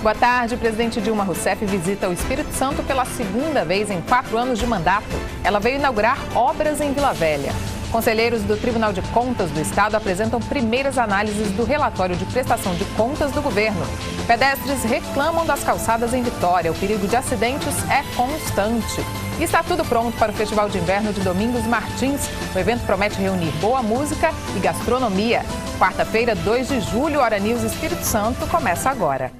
Boa tarde. O presidente Dilma Rousseff visita o Espírito Santo pela segunda vez em 4 anos de mandato. Ela veio inaugurar obras em Vila Velha. Conselheiros do Tribunal de Contas do Estado apresentam primeiras análises do relatório de prestação de contas do governo. Pedestres reclamam das calçadas em Vitória. O perigo de acidentes é constante. E está tudo pronto para o Festival de Inverno de Domingos Martins. O evento promete reunir boa música e gastronomia. Quarta-feira, 2 de julho, Hora News Espírito Santo começa agora.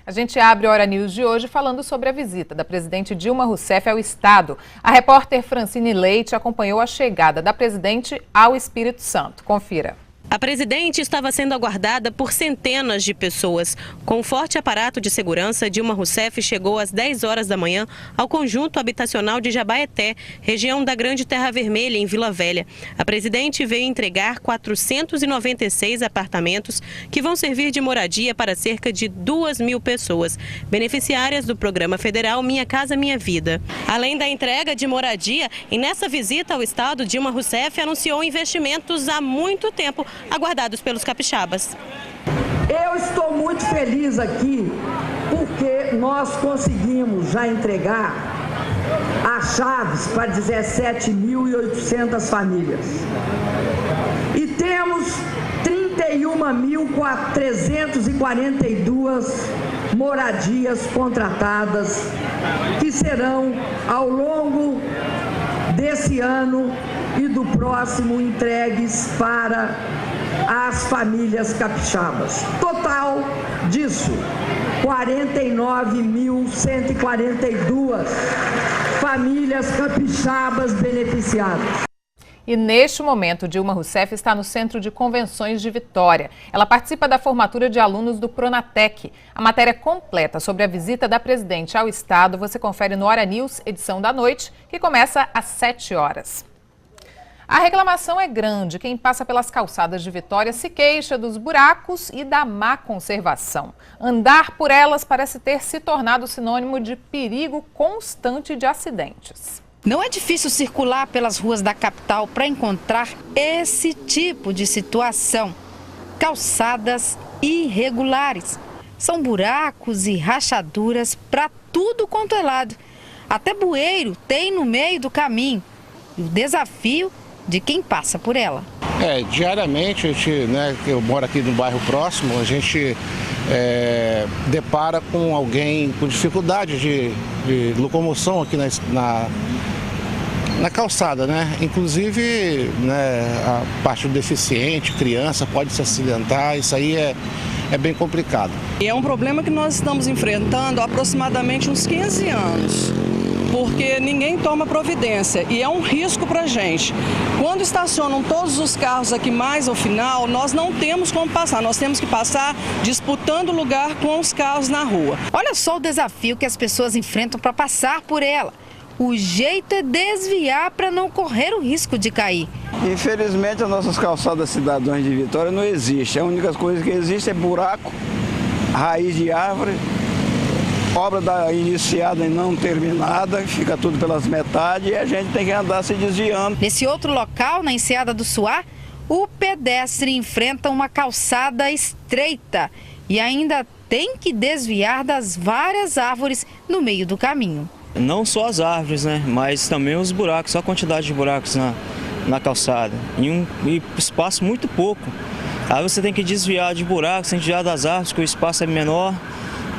A gente abre a Hora News de hoje falando sobre a visita da presidente Dilma Rousseff ao Estado. A repórter Francine Leite acompanhou a chegada da presidente ao Espírito Santo. Confira. A presidente estava sendo aguardada por centenas de pessoas. Com um forte aparato de segurança, Dilma Rousseff chegou às 10 horas da manhã ao conjunto habitacional de Jabaeté, região da Grande Terra Vermelha, em Vila Velha. A presidente veio entregar 496 apartamentos que vão servir de moradia para cerca de 2.000 pessoas, beneficiárias do programa federal Minha Casa Minha Vida. Além da entrega de moradia, e nessa visita ao Estado, Dilma Rousseff anunciou investimentos há muito tempo aguardados pelos capixabas. Eu estou muito feliz aqui porque nós conseguimos já entregar as chaves para 17.800 famílias. E temos 31.342 moradias contratadas que serão ao longo desse ano e do próximo entregues para as famílias capixabas. Total disso, 49.142 famílias capixabas beneficiadas. E neste momento, Dilma Rousseff está no Centro de Convenções de Vitória. Ela participa da formatura de alunos do Pronatec. A matéria completa sobre a visita da presidente ao Estado você confere no Hora News, edição da noite, que começa às 7 horas. A reclamação é grande. Quem passa pelas calçadas de Vitória se queixa dos buracos e da má conservação. Andar por elas parece ter se tornado sinônimo de perigo constante de acidentes. Não é difícil circular pelas ruas da capital para encontrar esse tipo de situação. Calçadas irregulares. São buracos e rachaduras para tudo quanto é lado. Até bueiro tem no meio do caminho. E o desafio de quem passa por ela. Diariamente, eu moro aqui no bairro próximo, a gente depara com alguém com dificuldade de locomoção aqui na calçada, né? Inclusive, a parte do deficiente, criança, pode se acidentar, isso aí é bem complicado. E é um problema que nós estamos enfrentando há aproximadamente uns 15 anos. Porque ninguém toma providência e é um risco para a gente. Quando estacionam todos os carros aqui mais ao final, nós não temos como passar, nós temos que passar disputando lugar com os carros na rua. Olha só o desafio que as pessoas enfrentam para passar por ela. O jeito é desviar para não correr o risco de cair. Infelizmente, as nossas calçadas cidadãs de Vitória não existem. A única coisa que existe é buraco, raiz de árvore, obra iniciada e não terminada, fica tudo pelas metades e a gente tem que andar se desviando. Nesse outro local, na Enseada do Suá, o pedestre enfrenta uma calçada estreita e ainda tem que desviar das várias árvores no meio do caminho. Não só as árvores, mas também os buracos, a quantidade de buracos na calçada. E espaço muito pouco. Aí você tem que desviar de buracos, tem que desviar das árvores, porque o espaço é menor.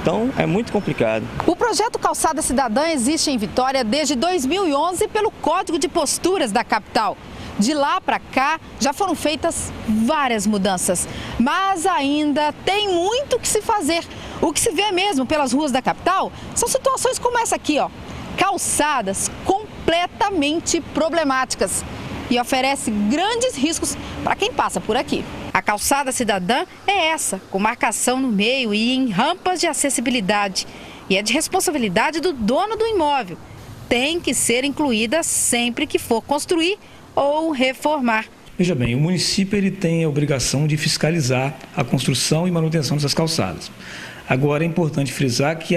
Então, é muito complicado. O projeto Calçada Cidadã existe em Vitória desde 2011 pelo Código de Posturas da capital. De lá para cá, já foram feitas várias mudanças, mas ainda tem muito que se fazer. O que se vê mesmo pelas ruas da capital são situações como essa aqui, ó. Calçadas completamente problemáticas e oferece grandes riscos para quem passa por aqui. A calçada cidadã é essa, com marcação no meio e em rampas de acessibilidade. E é de responsabilidade do dono do imóvel. Tem que ser incluída sempre que for construir ou reformar. Veja bem, o município ele tem a obrigação de fiscalizar a construção e manutenção dessas calçadas. Agora é importante frisar que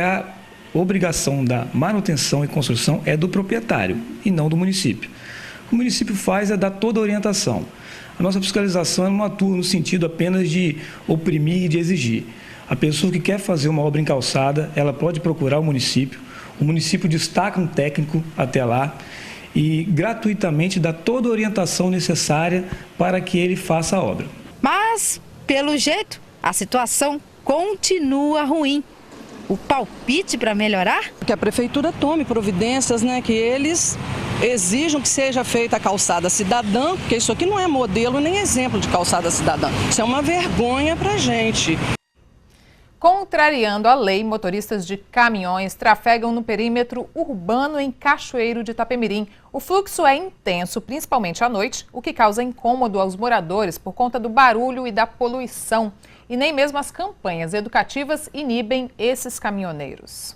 obrigação da manutenção e construção é do proprietário e não do município. O município faz é dar toda a orientação. A nossa fiscalização não atua no sentido apenas de oprimir e de exigir. A pessoa que quer fazer uma obra em calçada, ela pode procurar o município destaca um técnico até lá e gratuitamente dá toda a orientação necessária para que ele faça a obra. Mas, pelo jeito, a situação continua ruim. O palpite para melhorar? Que a prefeitura tome providências, né, que eles exijam que seja feita a calçada cidadã, porque isso aqui não é modelo nem exemplo de calçada cidadã. Isso é uma vergonha para a gente. Contrariando a lei, motoristas de caminhões trafegam no perímetro urbano em Cachoeiro de Itapemirim. O fluxo é intenso, principalmente à noite, o que causa incômodo aos moradores por conta do barulho e da poluição. E nem mesmo as campanhas educativas inibem esses caminhoneiros.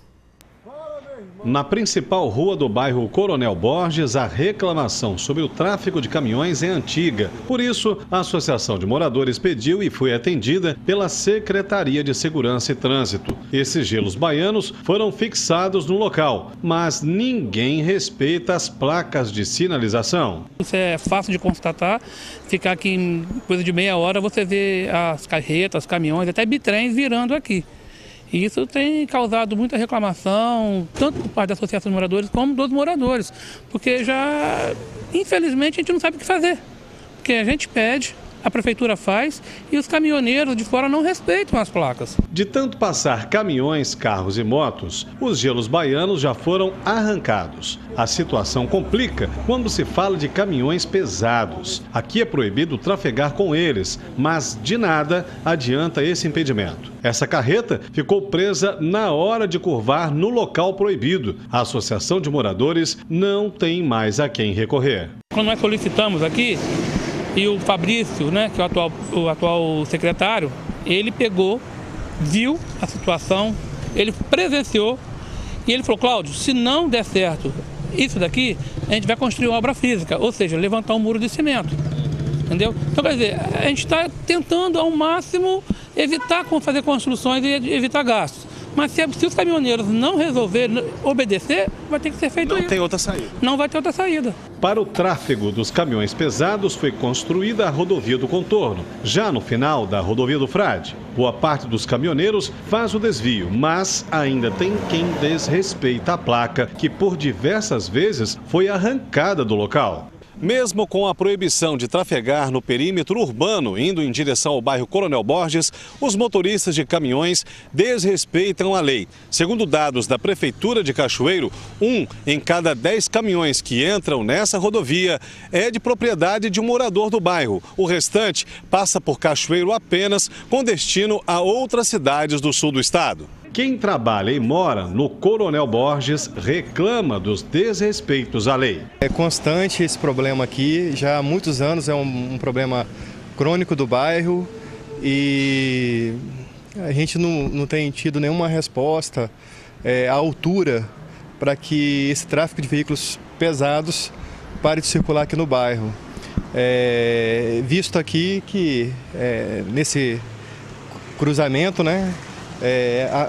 Na principal rua do bairro Coronel Borges, a reclamação sobre o tráfego de caminhões é antiga. Por isso, a Associação de Moradores pediu e foi atendida pela Secretaria de Segurança e Trânsito. Esses gelos baianos foram fixados no local, mas ninguém respeita as placas de sinalização. Isso é fácil de constatar, ficar aqui em coisa de meia hora você vê as carretas, caminhões, até bitrens virando aqui. E isso tem causado muita reclamação, tanto por parte da Associação de Moradores como dos moradores, porque já, infelizmente, a gente não sabe o que fazer. Porque a gente pede, a prefeitura faz e os caminhoneiros de fora não respeitam as placas. De tanto passar caminhões, carros e motos, os gelos baianos já foram arrancados. A situação complica quando se fala de caminhões pesados. Aqui é proibido trafegar com eles, mas de nada adianta esse impedimento. Essa carreta ficou presa na hora de curvar no local proibido. A Associação de Moradores não tem mais a quem recorrer. Quando nós solicitamos aqui, e o Fabrício, né, que é o atual secretário, ele pegou, viu a situação, ele presenciou e ele falou: Cláudio, se não der certo isso daqui, a gente vai construir uma obra física, ou seja, levantar um muro de cimento, entendeu? Então, quer dizer, a gente está tentando ao máximo evitar fazer construções e evitar gastos. Mas se os caminhoneiros não resolverem obedecer, vai ter que ser feito isso. Não tem outra saída. Não vai ter outra saída. Para o tráfego dos caminhões pesados foi construída a rodovia do contorno. Já no final da rodovia do Frade, boa parte dos caminhoneiros faz o desvio, mas ainda tem quem desrespeita a placa, que por diversas vezes foi arrancada do local. Mesmo com a proibição de trafegar no perímetro urbano, indo em direção ao bairro Coronel Borges, os motoristas de caminhões desrespeitam a lei. Segundo dados da Prefeitura de Cachoeiro, 1 em cada 10 caminhões que entram nessa rodovia é de propriedade de um morador do bairro. O restante passa por Cachoeiro apenas com destino a outras cidades do sul do estado. Quem trabalha e mora no Coronel Borges reclama dos desrespeitos à lei. É constante esse problema aqui, já há muitos anos é um problema crônico do bairro e a gente não tem tido nenhuma resposta à altura para que esse tráfego de veículos pesados pare de circular aqui no bairro. Visto aqui que nesse cruzamento, né?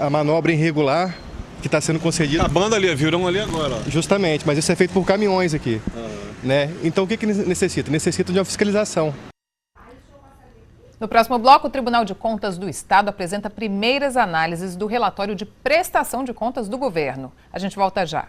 A manobra irregular que está sendo concedida. Acabando ali, viram ali agora. Ó. Justamente, mas isso é feito por caminhões aqui. Né? Então o que necessita? Necessita de uma fiscalização. No próximo bloco, o Tribunal de Contas do Estado apresenta primeiras análises do relatório de prestação de contas do governo. A gente volta já.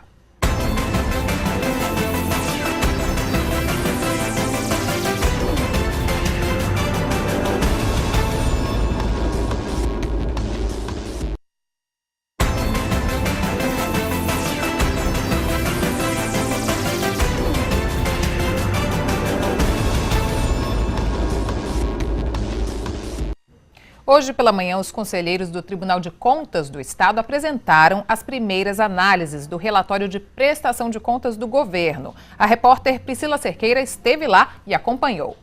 Hoje pela manhã, os conselheiros do Tribunal de Contas do Estado apresentaram as primeiras análises do relatório de prestação de contas do governo. A repórter Priscila Cerqueira esteve lá e acompanhou.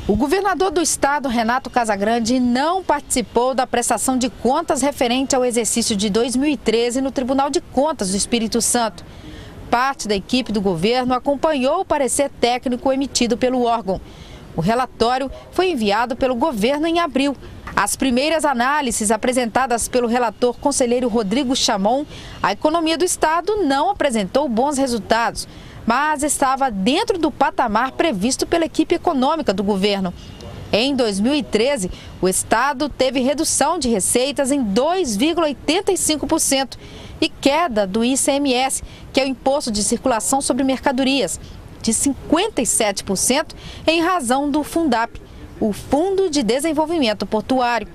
O governador do estado, Renato Casagrande, não participou da prestação de contas referente ao exercício de 2013 no Tribunal de Contas do Espírito Santo. Parte da equipe do governo acompanhou o parecer técnico emitido pelo órgão. O relatório foi enviado pelo governo em abril. As primeiras análises apresentadas pelo relator conselheiro Rodrigo Chamon, a economia do Estado não apresentou bons resultados, mas estava dentro do patamar previsto pela equipe econômica do governo. Em 2013, o Estado teve redução de receitas em 2,85% e queda do ICMS, que é o Imposto de Circulação sobre Mercadorias, de 57% em razão do Fundap, o Fundo de Desenvolvimento Portuário,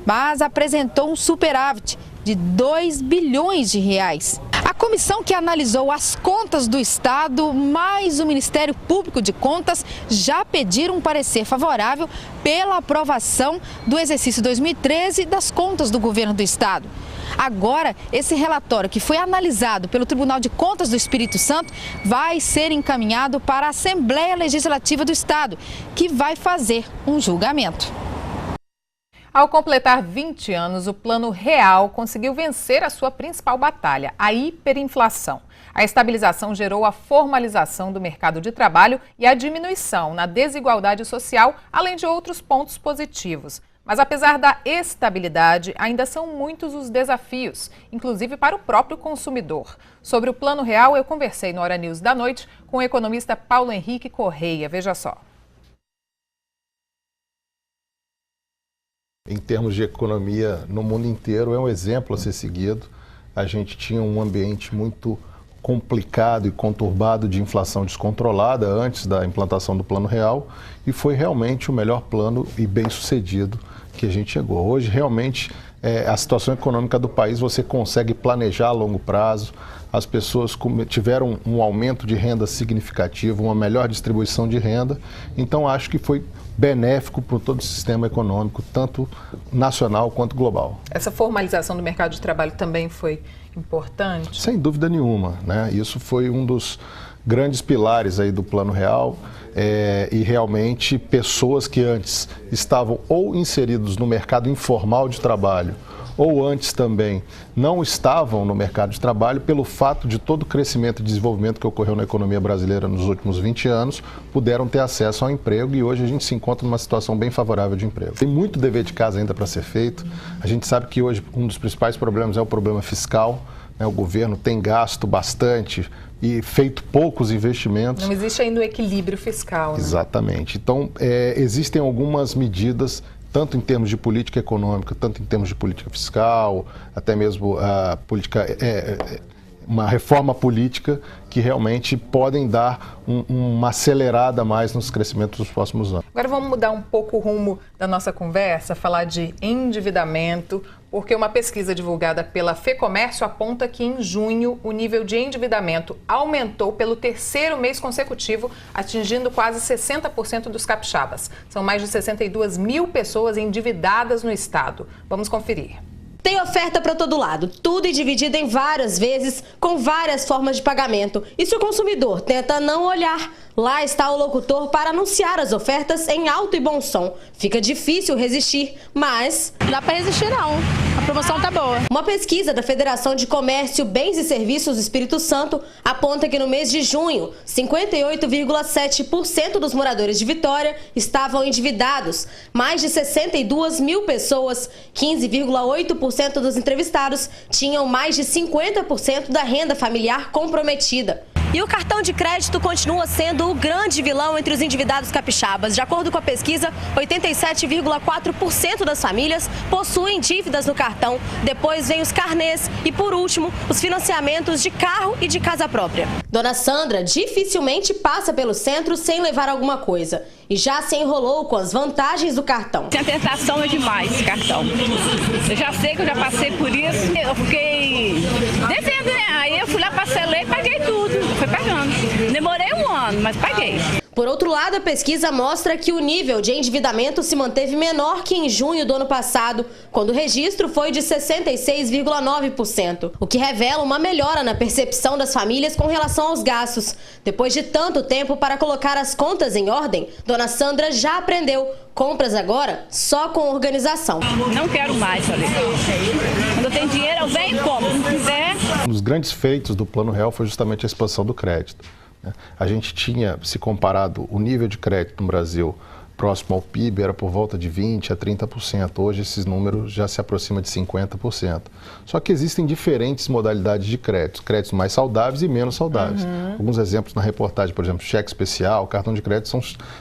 mas apresentou um superávit de 2 bilhões de reais. A comissão que analisou as contas do Estado, mais o Ministério Público de Contas, já pediram um parecer favorável pela aprovação do exercício 2013 das contas do governo do Estado. Agora, esse relatório, que foi analisado pelo Tribunal de Contas do Espírito Santo, vai ser encaminhado para a Assembleia Legislativa do Estado, que vai fazer um julgamento. Ao completar 20 anos, o Plano Real conseguiu vencer a sua principal batalha, a hiperinflação. A estabilização gerou a formalização do mercado de trabalho e a diminuição na desigualdade social, além de outros pontos positivos. Mas apesar da estabilidade, ainda são muitos os desafios, inclusive para o próprio consumidor. Sobre o Plano Real, eu conversei no Hora News da Noite com o economista Paulo Henrique Correia. Veja só. Em termos de economia no mundo inteiro, é um exemplo a ser seguido. A gente tinha um ambiente muito complicado e conturbado de inflação descontrolada antes da implantação do Plano Real e foi realmente o melhor plano e bem sucedido que a gente chegou. Hoje, realmente, a situação econômica do país você consegue planejar a longo prazo, as pessoas tiveram um aumento de renda significativo, uma melhor distribuição de renda, então acho que foi benéfico para todo o sistema econômico, tanto nacional quanto global. Essa formalização do mercado de trabalho também foi importante? Sem dúvida nenhuma, né? Isso foi um dos grandes pilares aí do Plano Real e realmente pessoas que antes estavam ou inseridos no mercado informal de trabalho ou antes também não estavam no mercado de trabalho, pelo fato de todo o crescimento e desenvolvimento que ocorreu na economia brasileira nos últimos 20 anos, puderam ter acesso ao emprego e hoje a gente se encontra numa situação bem favorável de emprego. Tem muito dever de casa ainda para ser feito. A gente sabe que hoje um dos principais problemas é o problema fiscal, né? O governo tem gasto bastante e feito poucos investimentos. Não existe ainda o equilíbrio fiscal, né? Exatamente. Então, existem algumas medidas tanto em termos de política econômica, tanto em termos de política fiscal, até mesmo a política, uma reforma política que realmente podem dar uma acelerada mais nos crescimentos dos próximos anos. Agora vamos mudar um pouco o rumo da nossa conversa, falar de endividamento, porque uma pesquisa divulgada pela FEComércio aponta que em junho o nível de endividamento aumentou pelo terceiro mês consecutivo, atingindo quase 60% dos capixabas. São mais de 62 mil pessoas endividadas no estado. Vamos conferir. Tem oferta para todo lado, tudo e dividido em várias vezes, com várias formas de pagamento. E se o consumidor tenta não olhar, lá está o locutor para anunciar as ofertas em alto e bom som. Fica difícil resistir, mas... Não dá para resistir não, a promoção tá boa. Uma pesquisa da Federação de Comércio, Bens e Serviços do Espírito Santo aponta que no mês de junho, 58,7% dos moradores de Vitória estavam endividados. Mais de 62 mil pessoas, 15,8% dos entrevistados, tinham mais de 50% da renda familiar comprometida. E o cartão de crédito continua sendo o grande vilão entre os endividados capixabas. De acordo com a pesquisa, 87,4% das famílias possuem dívidas no cartão. Depois vem os carnês e, por último, os financiamentos de carro e de casa própria. Dona Sandra dificilmente passa pelo centro sem levar alguma coisa. E já se enrolou com as vantagens do cartão. A tentação é demais esse cartão. Eu já sei que eu já passei por isso. Eu fiquei devendo, né? Aí eu fui lá, parcelei e paguei tudo. Fui pagando. Demorei um ano, mas paguei. Por outro lado, a pesquisa mostra que o nível de endividamento se manteve menor que em junho do ano passado, quando o registro foi de 66,9%, o que revela uma melhora na percepção das famílias com relação aos gastos. Depois de tanto tempo para colocar as contas em ordem, Dona Sandra já aprendeu. Compras agora só com organização. Não quero mais, falei. Quando eu tenho dinheiro, eu venho e compro. Se quiser. Um dos grandes feitos do Plano Real foi justamente a expansão do crédito. A gente tinha se comparado o nível de crédito no Brasil próximo ao PIB era por volta de 20% a 30%. Hoje esses números já se aproximam de 50%. Só que existem diferentes modalidades de créditos mais saudáveis e menos saudáveis. Alguns exemplos na reportagem, por exemplo, cheque especial, cartão de crédito,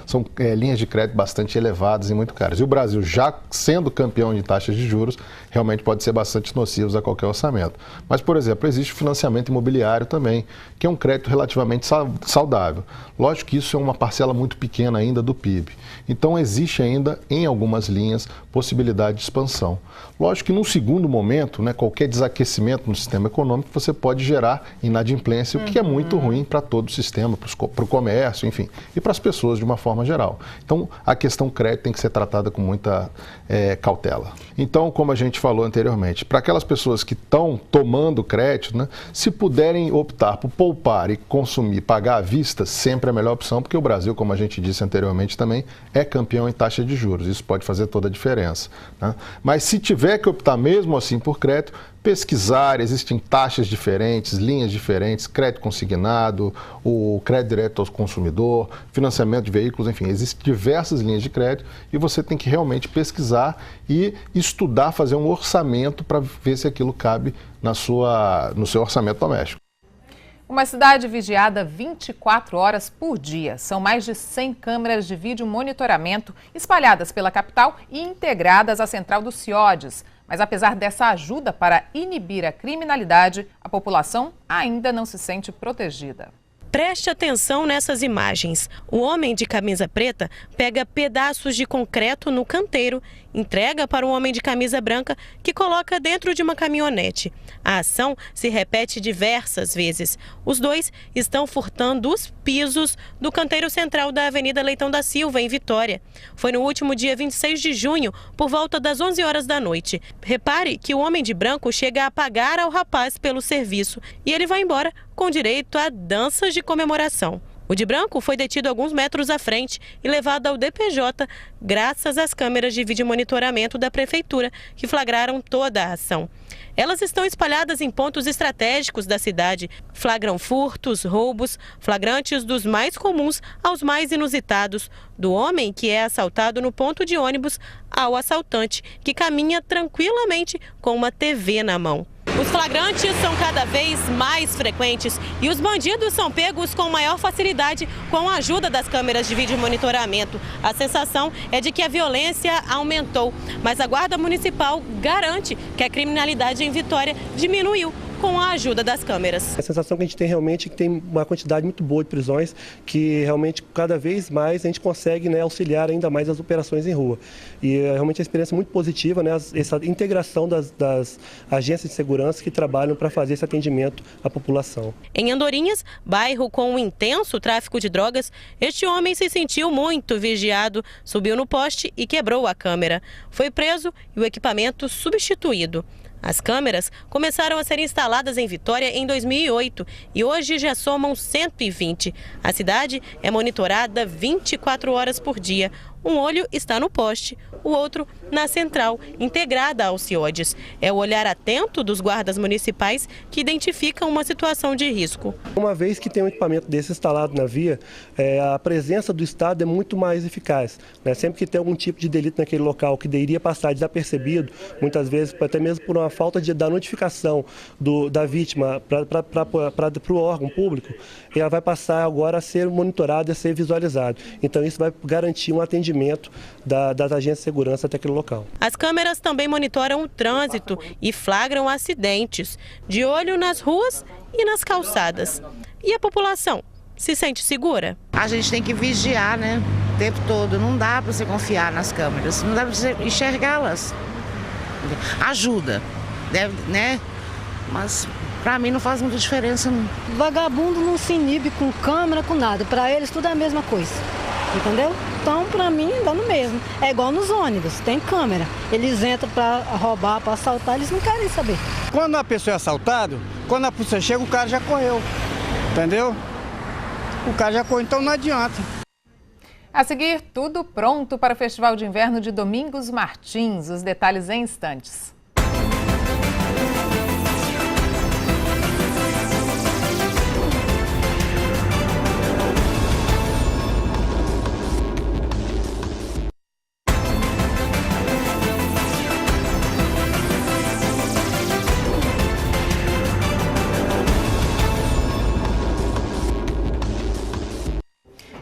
são linhas de crédito bastante elevadas e muito caras. E o Brasil, já sendo campeão de taxas de juros, realmente pode ser bastante nocivos a qualquer orçamento. Mas, por exemplo, existe o financiamento imobiliário também, que é um crédito relativamente saudável. Lógico que isso é uma parcela muito pequena ainda do PIB. Então, existe ainda, em algumas linhas, possibilidade de expansão. Lógico que, num segundo momento, né, qualquer desaquecimento no sistema econômico, você pode gerar inadimplência, o que é muito ruim para todo o sistema, para o comércio, enfim, e para as pessoas de uma forma geral. Então, a questão crédito tem que ser tratada com muita cautela. Então, como a gente falou anteriormente, para aquelas pessoas que estão tomando crédito, né, se puderem optar por poupar e consumir, pagar à vista, sempre é a melhor opção, porque o Brasil, como a gente disse anteriormente também, é campeão em taxa de juros. Isso pode fazer toda a diferença, né? Mas se tiver que optar mesmo assim por crédito, pesquisar, existem taxas diferentes, linhas diferentes, crédito consignado, o crédito direto ao consumidor, financiamento de veículos, enfim, existem diversas linhas de crédito e você tem que realmente pesquisar e estudar, fazer um orçamento para ver se aquilo cabe no seu orçamento doméstico. Uma cidade vigiada 24 horas por dia. São mais de 100 câmeras de vídeo monitoramento espalhadas pela capital e integradas à central do CIODES. Mas apesar dessa ajuda para inibir a criminalidade, a população ainda não se sente protegida. Preste atenção nessas imagens. O homem de camisa preta pega pedaços de concreto no canteiro, entrega para um homem de camisa branca que coloca dentro de uma caminhonete. A ação se repete diversas vezes. Os dois estão furtando os pisos do canteiro central da Avenida Leitão da Silva, em Vitória. Foi no último dia 26 de junho, por volta das 11 horas da noite. Repare que o homem de branco chega a pagar ao rapaz pelo serviço e ele vai embora com direito a danças de comemoração. O de branco foi detido alguns metros à frente e levado ao DPJ, graças às câmeras de vídeo monitoramento da Prefeitura, que flagraram toda a ação. Elas estão espalhadas em pontos estratégicos da cidade, flagram furtos, roubos, flagrantes dos mais comuns aos mais inusitados, do homem que é assaltado no ponto de ônibus ao assaltante, que caminha tranquilamente com uma TV na mão. Os flagrantes são cada vez mais frequentes e os bandidos são pegos com maior facilidade com a ajuda das câmeras de vídeo monitoramento. A sensação é de que a violência aumentou, mas a Guarda Municipal garante que a criminalidade em Vitória diminuiu com a ajuda das câmeras. A sensação que a gente tem realmente é que tem uma quantidade muito boa de prisões, que realmente cada vez mais a gente consegue, né, auxiliar ainda mais as operações em rua. E é realmente uma experiência muito positiva, né, essa integração das agências de segurança que trabalham para fazer esse atendimento à população. Em Andorinhas, bairro com um intenso tráfico de drogas, este homem se sentiu muito vigiado, subiu no poste e quebrou a câmera. Foi preso e o equipamento substituído. As câmeras começaram a ser instaladas em Vitória em 2008 e hoje já somam 120. A cidade é monitorada 24 horas por dia. Um olho está no poste, o outro na central, integrada ao CIODES. É o olhar atento dos guardas municipais que identificam uma situação de risco. Uma vez que tem um equipamento desse instalado na via, a presença do Estado é muito mais eficaz, né? Sempre que tem algum tipo de delito naquele local que iria passar desapercebido, muitas vezes até mesmo por uma falta da notificação da vítima para o órgão público, ela vai passar agora a ser monitorada, a ser visualizada. Então isso vai garantir um atendimento das agências de segurança até aquele local. As câmeras também monitoram o trânsito e flagram acidentes, de olho nas ruas e nas calçadas. E a população se sente segura? A gente tem que vigiar, né, o tempo todo. Não dá para você confiar nas câmeras, não dá para você enxergá-las. Ajuda, deve, né? Mas para mim não faz muita diferença, não. Vagabundo não se inibe com câmera, com nada. Para eles tudo é a mesma coisa. Entendeu? Então, para mim, dá no mesmo. É igual nos ônibus, tem câmera. Eles entram para roubar, para assaltar, eles não querem saber. Quando a pessoa é assaltada, quando a polícia chega, o cara já correu. Entendeu? O cara já correu, então não adianta. A seguir, tudo pronto para o Festival de Inverno de Domingos Martins. Os detalhes em instantes.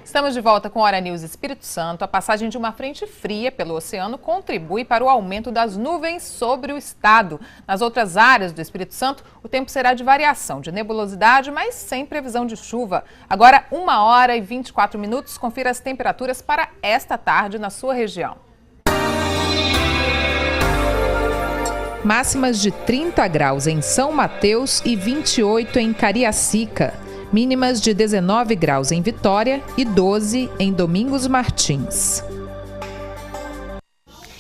Estamos de volta com Hora News Espírito Santo. A passagem de uma frente fria pelo oceano contribui para o aumento das nuvens sobre o estado. Nas outras áreas do Espírito Santo, o tempo será de variação, de nebulosidade, mas sem previsão de chuva. Agora, 1h24. Confira as temperaturas para esta tarde na sua região. Máximas de 30 graus em São Mateus e 28 em Cariacica. Mínimas de 19 graus em Vitória e 12 em Domingos Martins.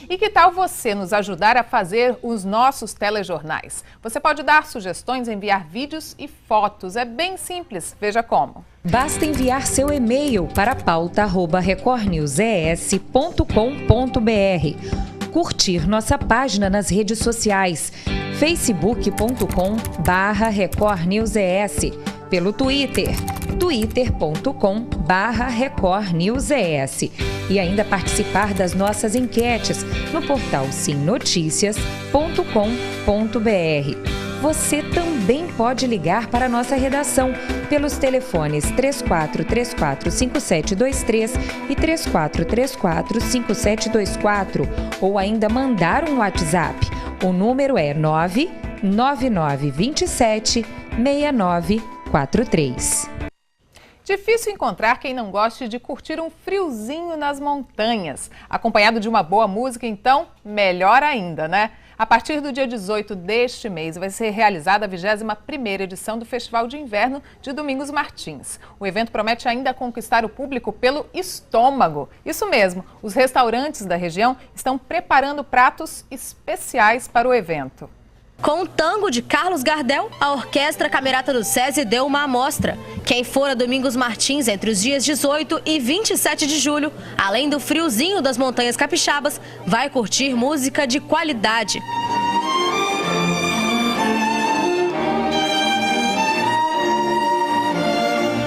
E que tal você nos ajudar a fazer os nossos telejornais? Você pode dar sugestões, enviar vídeos e fotos. É bem simples, veja como. Basta enviar seu e-mail para pauta@recordnewses.com.br. Curtir nossa página nas redes sociais, facebook.com/recordnewses. Pelo Twitter, twitter.com/recordnewses. E ainda participar das nossas enquetes no portal simnoticias.com.br. Você também pode ligar para a nossa redação pelos telefones 3434-5723 e 3434-5724 ou ainda mandar um WhatsApp. O número é 99927-6943. Difícil encontrar quem não goste de curtir um friozinho nas montanhas. Acompanhado de uma boa música, então, melhor ainda, né? A partir do dia 18 deste mês vai ser realizada a 21ª edição do Festival de Inverno de Domingos Martins. O evento promete ainda conquistar o público pelo estômago. Isso mesmo, os restaurantes da região estão preparando pratos especiais para o evento. Com o tango de Carlos Gardel, a Orquestra Camerata do SESI deu uma amostra. Quem for a Domingos Martins entre os dias 18 e 27 de julho, além do friozinho das montanhas capixabas, vai curtir música de qualidade.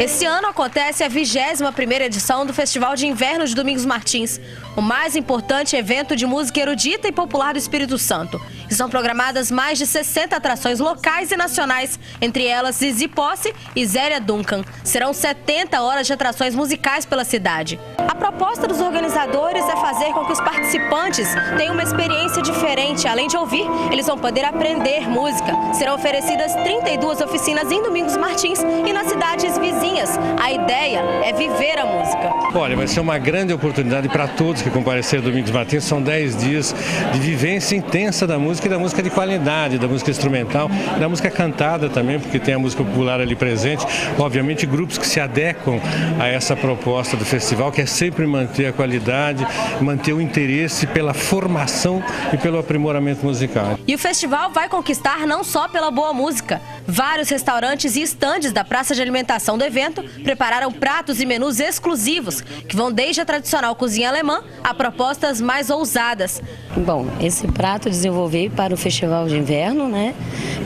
Esse ano acontece a 21ª edição do Festival de Inverno de Domingos Martins, o mais importante evento de música erudita e popular do Espírito Santo. E são programadas mais de 60 atrações locais e nacionais, entre elas Zizi Posse e Zélia Duncan. Serão 70 horas de atrações musicais pela cidade. A proposta dos organizadores é fazer com que os participantes tenham uma experiência diferente. Além de ouvir, eles vão poder aprender música. Serão oferecidas 32 oficinas em Domingos Martins e nas cidades vizinhas. A ideia é viver a música. Olha, vai ser uma grande oportunidade para todos que compareceram a Domingos Martins. São 10 dias de vivência intensa da música e da música de qualidade, da música instrumental, da música cantada também, porque tem a música popular ali presente. Obviamente, grupos que se adequam a essa proposta do festival, que é sempre manter a qualidade, manter o interesse pela formação e pelo aprimoramento musical. E o festival vai conquistar não só pela boa música. Vários restaurantes e estandes da praça de alimentação do evento prepararam pratos e menus exclusivos, que vão desde a tradicional cozinha alemã a propostas mais ousadas. Bom, esse prato eu desenvolvi para o Festival de Inverno, né?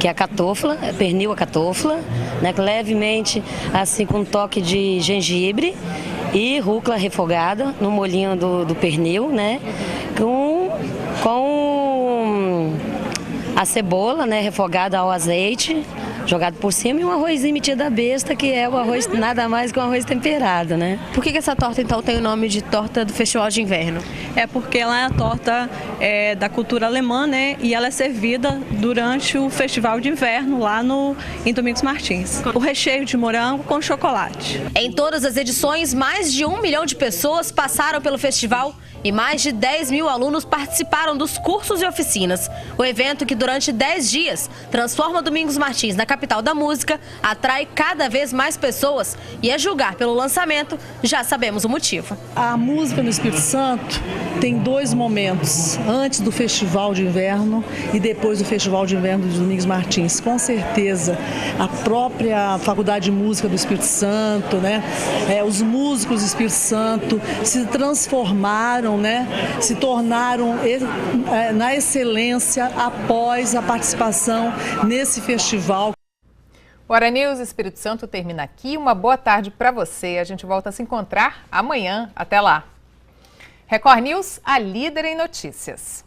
Que é a catofla, pernil a catofla, né? Levemente assim com um toque de gengibre e rúcula refogada no molhinho do pernil, né? Com a cebola, né? Refogada ao azeite, jogado por cima, e um arrozinho metido à besta, que é o arroz nada mais que um arroz temperado, né? Por que essa torta, então, tem o nome de torta do Festival de Inverno? É porque ela é a torta da cultura alemã, né? E ela é servida durante o Festival de Inverno lá em Domingos Martins. O recheio de morango com chocolate. Em todas as edições, mais de 1 milhão de pessoas passaram pelo festival e mais de 10 mil alunos participaram dos cursos e oficinas. O evento, que durante 10 dias transforma Domingos Martins na capital da música, atrai cada vez mais pessoas e, a julgar pelo lançamento, já sabemos o motivo. A música no Espírito Santo tem 2 momentos, antes do Festival de Inverno e depois do Festival de Inverno de Domingos Martins. Com certeza, a própria Faculdade de Música do Espírito Santo, né? Os músicos do Espírito Santo se transformaram, né? Se tornaram na excelência após a participação nesse festival. O Hora News Espírito Santo termina aqui. Uma boa tarde para você. A gente volta a se encontrar amanhã. Até lá. Record News, a líder em notícias.